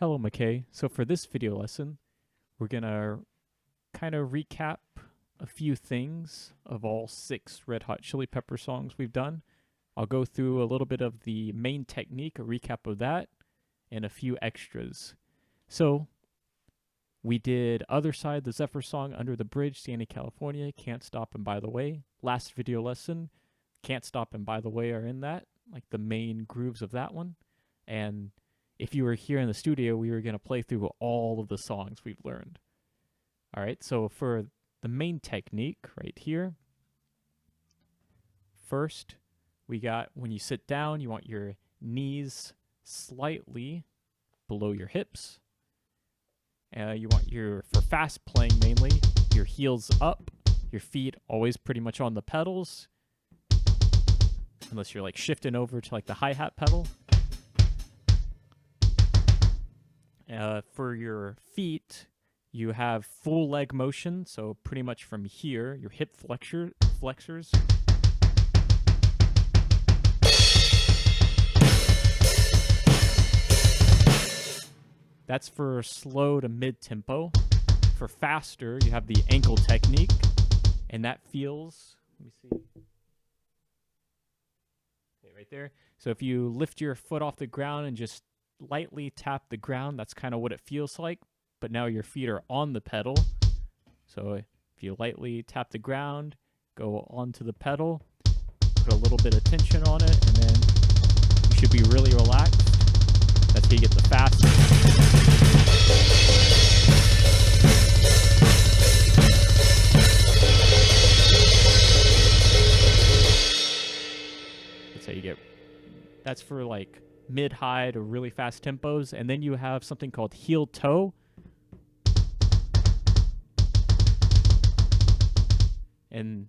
Hello, McKay. So for this video lesson, we're going to kind of recap a few things of all 6 Red Hot Chili Pepper songs we've done. I'll go through a little bit of the main technique, a recap of that, and a few extras. So we did Other Side, the Zephyr song, Under the Bridge, Sandy, California, Can't Stop and By the Way. Last video lesson, Can't Stop and By the Way are in that, like the main grooves of that one. And if you were here in the studio, we were going to play through all of the songs we've learned. All right, so for the main technique right here, first we got when you sit down, you want your knees slightly below your hips. You want for fast playing mainly, your heels up, your feet always pretty much on the pedals, unless you're like shifting over to like the hi-hat pedal. For your feet, you have full leg motion, so pretty much from here, your hip flexors. That's for slow to mid-tempo. For faster, you have the ankle technique, and that feels, let me see, okay, right there. So if you lift your foot off the ground and just lightly tap the ground, that's kind of what it feels like, but now your feet are on the pedal. So if you lightly tap the ground, go onto the pedal, put a little bit of tension on it, and then you should be really relaxed. That's how you get the fast. That's how you get, that's for like mid-high to really fast tempos. And then you have something called heel toe. And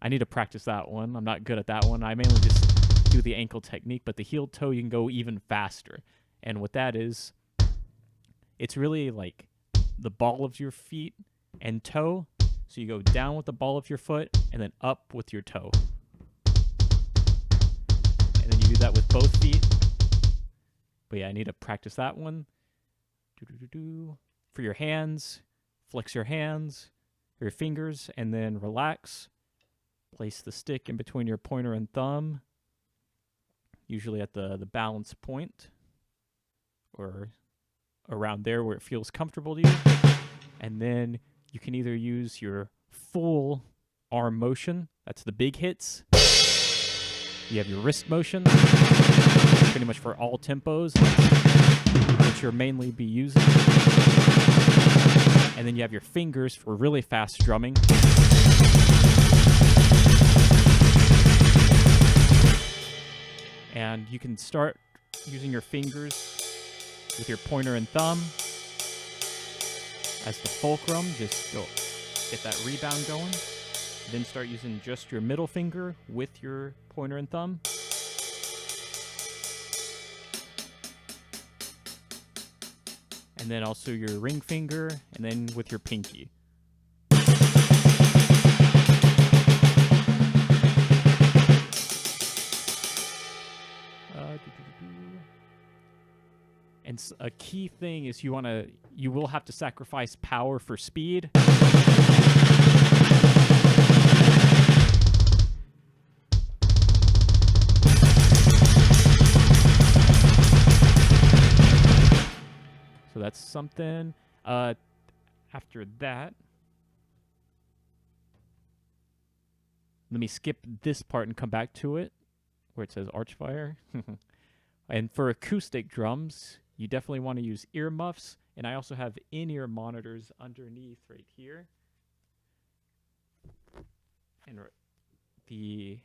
I need to practice that one. I'm not good at that one. I mainly just do the ankle technique, but the heel toe you can go even faster. And what that is, it's really like the ball of your feet and toe. So you go down with the ball of your foot and then up with your toe. And then you do that with both feet. But yeah, I need to practice that one. For your hands, flex your hands, or your fingers, and then relax. Place the stick in between your pointer and thumb, usually at the balance point, or around there where it feels comfortable to you. And then you can either use your full arm motion, that's the big hits. You have your wrist motion, pretty much for all tempos, which you'll mainly be using. And then you have your fingers for really fast drumming. And you can start using your fingers with your pointer and thumb as the fulcrum, just go get that rebound going. Then start using just your middle finger with your pointer and thumb. And then also your ring finger, and then with your pinky. And a key thing is you will have to sacrifice power for speed. So that's something. After that, let me skip this part and come back to it, where it says Archfire. And for acoustic drums, you definitely want to use earmuffs. And I also have in-ear monitors underneath right here. And the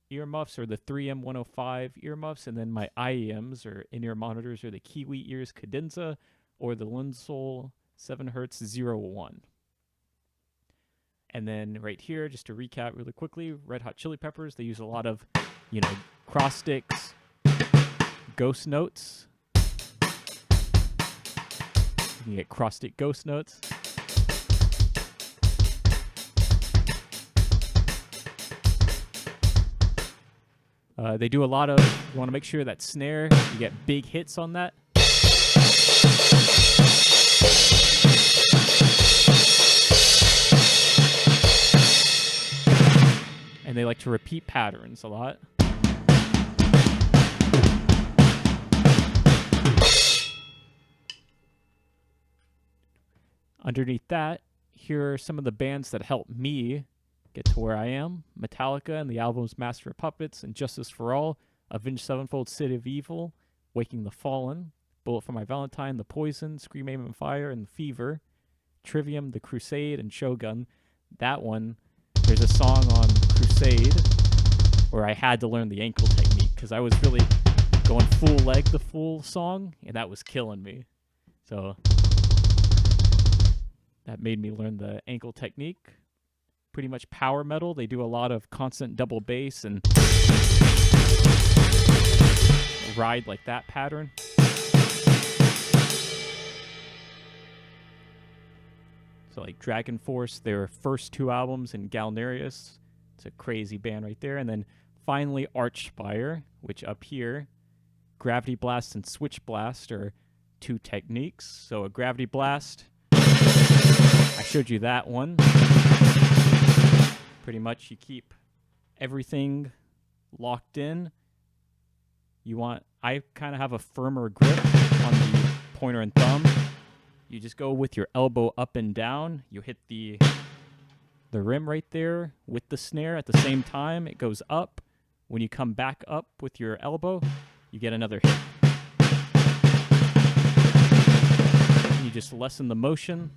earmuffs are the 3M105 earmuffs, and then my IEMs or in-ear monitors are the Kiwi Ears Cadenza or the Linsoul 7Hz 01. And then right here, just to recap really quickly, Red Hot Chili Peppers, they use a lot of, cross sticks, ghost notes. You can get cross stick ghost notes. They do a lot of, you want to make sure that snare, you get big hits on that. and they like to repeat patterns a lot. Underneath that, here are some of the bands that helped me get to where I am. Metallica and the albums Master of Puppets and Justice for All, Avenged Sevenfold, City of Evil, Waking the Fallen, Bullet for My Valentine, The Poison, Scream, Aim, and Fire, and Fever, Trivium, The Crusade, and Shogun. That one, there's a song on Crusade where I had to learn the ankle technique because I was really going full leg the full song, and that was killing me. So that made me learn the ankle technique. Pretty much power metal. They do a lot of constant double bass and ride like that pattern. So like Dragon Force, their first two albums, and Galnerius. It's a crazy band right there. And then finally Archspire, which up here, Gravity Blast and Switch Blast are two techniques. So a Gravity Blast, I showed you that one. Pretty much you keep everything locked in. I kind of have a firmer grip on the pointer and thumb. You just go with your elbow up and down. You hit the rim right there with the snare at the same time. It goes up. When you come back up with your elbow, you get another hit. You just lessen the motion.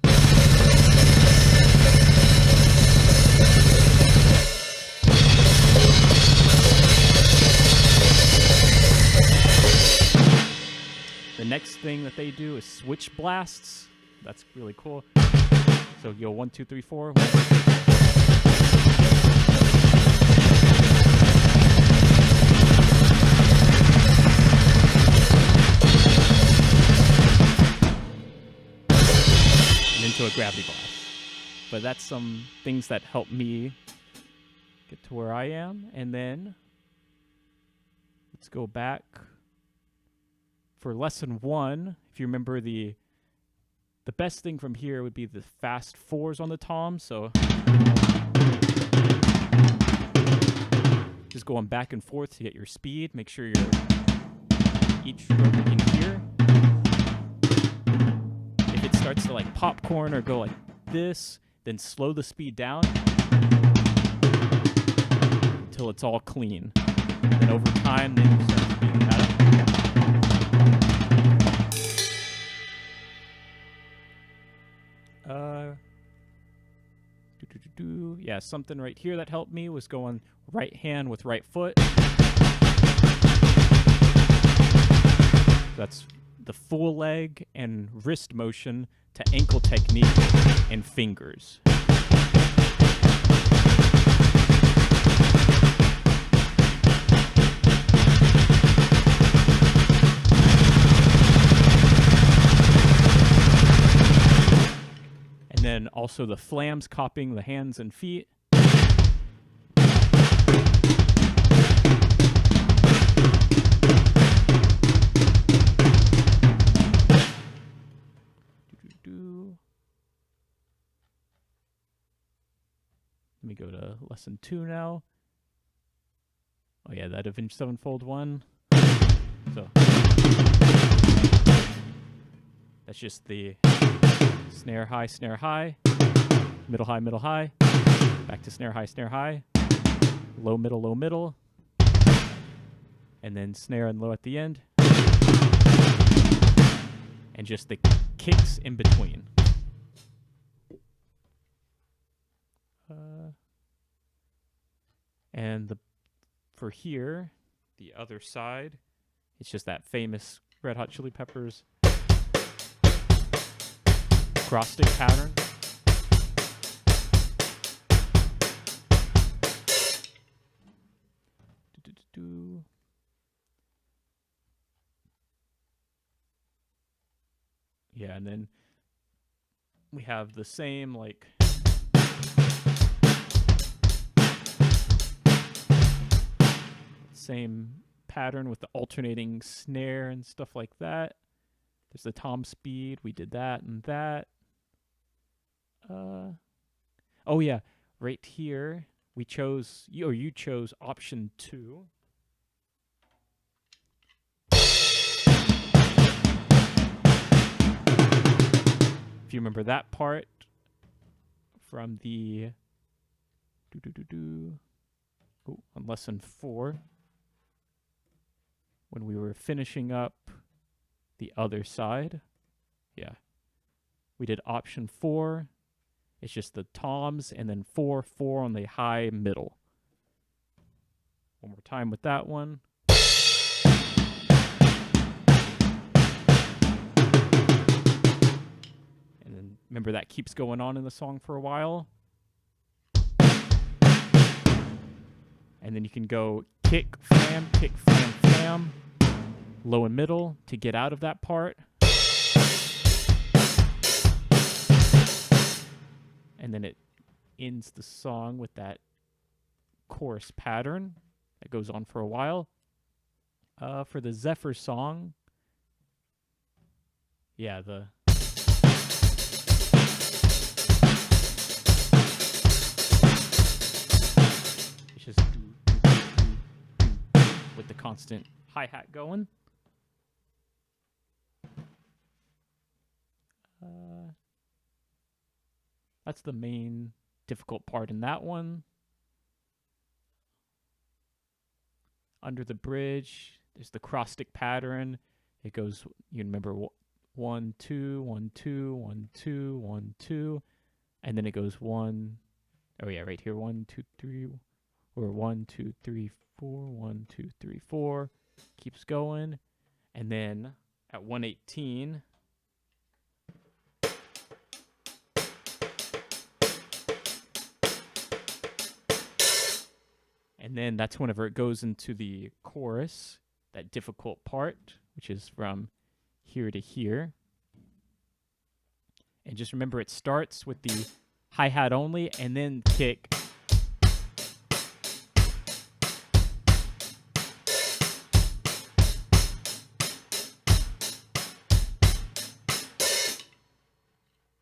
The next thing that they do is switch blasts. That's really cool. So you go 1, 2, 3, 4. And into a gravity blast. But that's some things that help me get to where I am. And then let's go back. For lesson 1, if you remember, the best thing from here would be the fast 4s on the tom. So just going back and forth to get your speed. Make sure you're each stroke in here. If it starts to like popcorn or go like this, then slow the speed down until it's all clean. And then over time, then you start speeding that up. Yeah, something right here that helped me was going right hand with right foot. That's the full leg and wrist motion to ankle technique and fingers. And then also the flams copying the hands and feet. Let me go to lesson 2 now. Oh yeah, that Avenged Sevenfold one. So that's just the snare high, middle high, back to snare high, low, middle, and then snare and low at the end, and just the kicks in between. And for here, the other side, it's just that famous Red Hot Chili Peppers cross stick pattern. Yeah, and then we have the same like same pattern with the alternating snare and stuff like that. There's the tom speed. We did that and that. Oh yeah, right here we chose, or you chose option 2. If you remember that part from the on lesson 4, when we were finishing up the other side. Yeah. We did option 4. It's just the toms, and then 4 on the high middle. One more time with that one. And then remember, that keeps going on in the song for a while. And then you can go kick, flam, flam, low and middle to get out of that part. And then it ends the song with that chorus pattern that goes on for a while. For the Zephyr song, yeah, it's just with the constant hi-hat going. That's the main difficult part in that one. Under the bridge, there's the cross-stick pattern. It goes, you remember, 1, 2, 1, 2, 1, 2, 1, 2. And then it goes 1, oh yeah, right here, 1, 2, 3, or 1, 2, 3, 4, 1, 2, 3, 4. Keeps going. And then at 118, and then that's whenever it goes into the chorus, that difficult part, which is from here to here. And just remember, it starts with the hi-hat only, and then kick.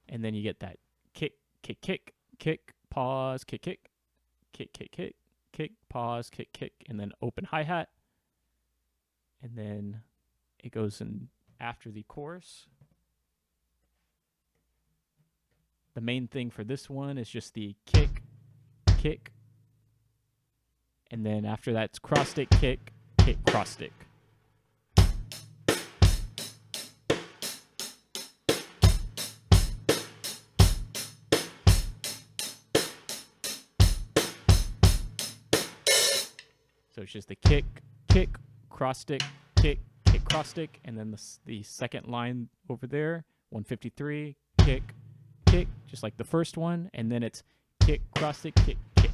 And then you get that kick, kick, kick, kick, pause, kick, kick, kick, kick, kick, kick, pause, kick, kick, and then open hi-hat. And then it goes in after the chorus. The main thing for this one is just the kick, kick, and then after that it's cross stick, kick, kick, cross stick. So it's just the kick, kick, cross stick, kick, kick, cross stick, and then the second line over there, 153, kick, kick, just like the first one, and then it's kick, cross stick, kick, kick.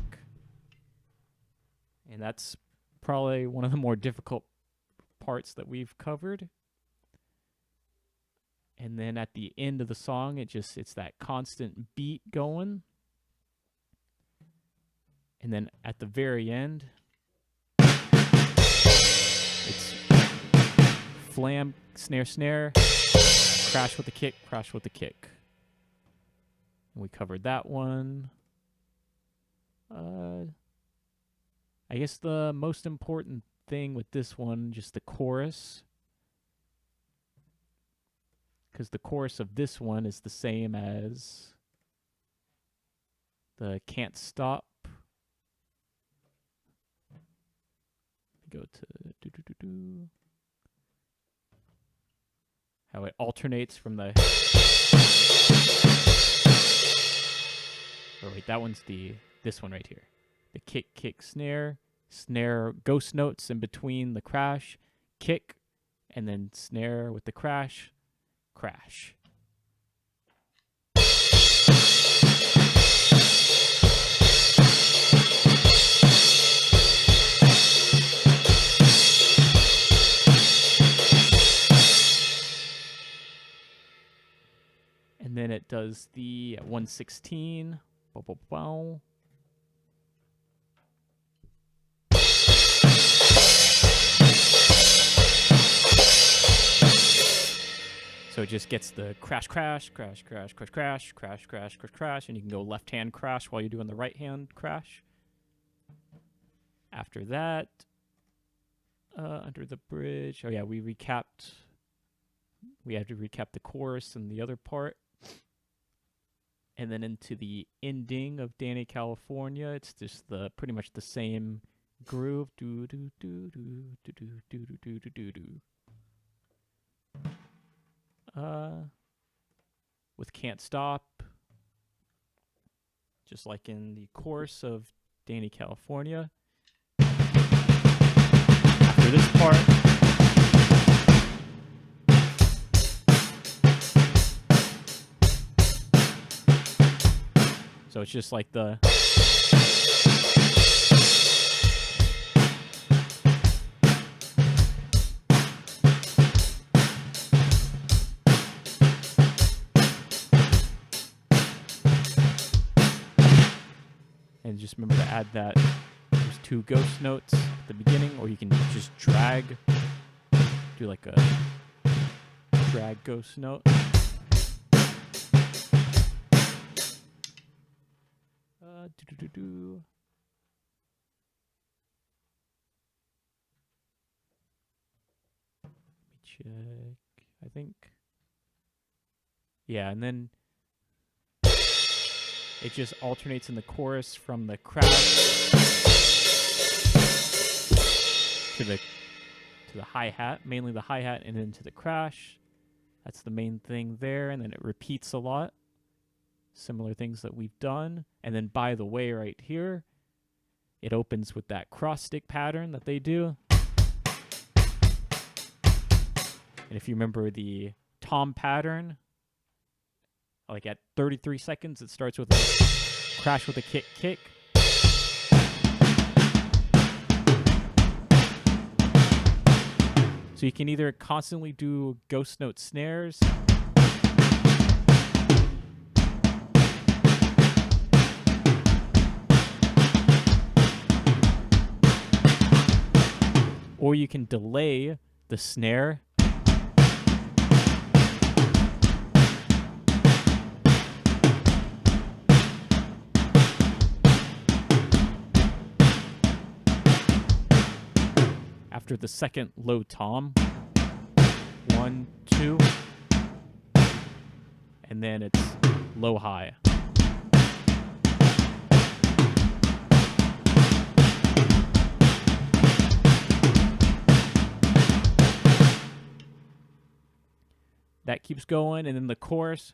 And that's probably one of the more difficult parts that we've covered. And then at the end of the song, it's that constant beat going. And then at the very end, it's flam, snare, snare, crash with the kick, crash with the kick. And we covered that one. I guess the most important thing with this one, just the chorus. Because the chorus of this one is the same as the Can't Stop. Go to how it alternates from the. Oh wait, that one's this one right here. The kick, kick, snare, snare, ghost notes in between the crash, kick, and then snare with the crash, crash. And then it does the 116. Bow, bow, bow. So it just gets the crash, crash, crash, crash, crash, crash, crash, crash, crash, crash, and you can go left hand crash while you're doing the right hand crash. After that, under the bridge. Oh yeah, we recapped. We had to recap the chorus and the other part. And then into the ending of Danny California, it's just pretty much the same groove. Do do do do do do do do do do do. With Can't Stop, just like in the chorus of Danny California. After this part, so it's just like the and just remember to add that there's 2 ghost notes at the beginning, or you can just drag, do like a drag ghost note. Do. Let me check. I think. Yeah, and then it just alternates in the chorus from the crash to the hi-hat, mainly the hi-hat, and then to the crash. That's the main thing there, and then it repeats a lot. Similar things that we've done. And then, by the way, right here, it opens with that cross stick pattern that they do. And if you remember the tom pattern, like at 33 seconds, it starts with a crash with a kick kick. So you can either constantly do ghost note snares, or you can delay the snare after the second low tom. 1, 2, and then it's low high. That keeps going, and then the chorus.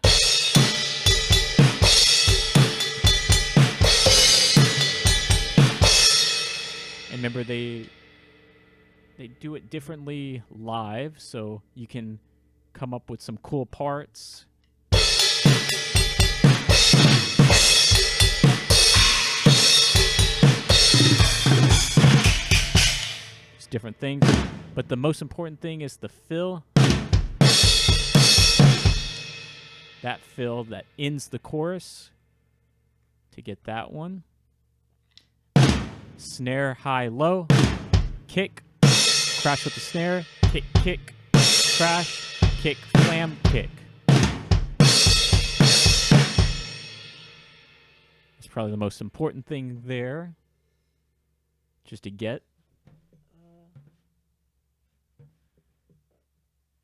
And remember, they do it differently live, so you can come up with some cool parts. Just different things. But the most important thing is the fill. That fill that ends the chorus. To get that one. Snare, high, low. Kick. Crash with the snare. Kick, kick. Crash. Kick, slam, kick. It's probably the most important thing there. Just to get.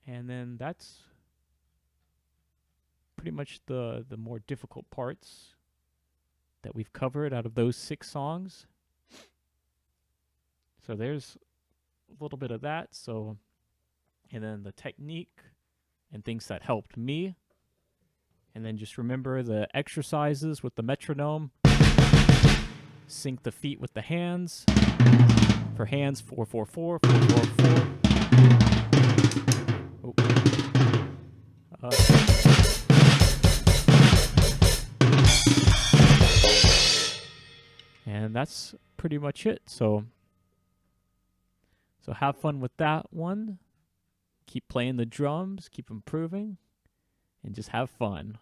And then that's pretty much the more difficult parts that we've covered out of those 6 songs. So there's a little bit of that. So, and then the technique and things that helped me. And then just remember the exercises with the metronome. Sync the feet with the hands. For hands, 4-4-4, 4-4-4. Oh. And that's pretty much it. So have fun with that one. Keep playing the drums, keep improving, and just have fun.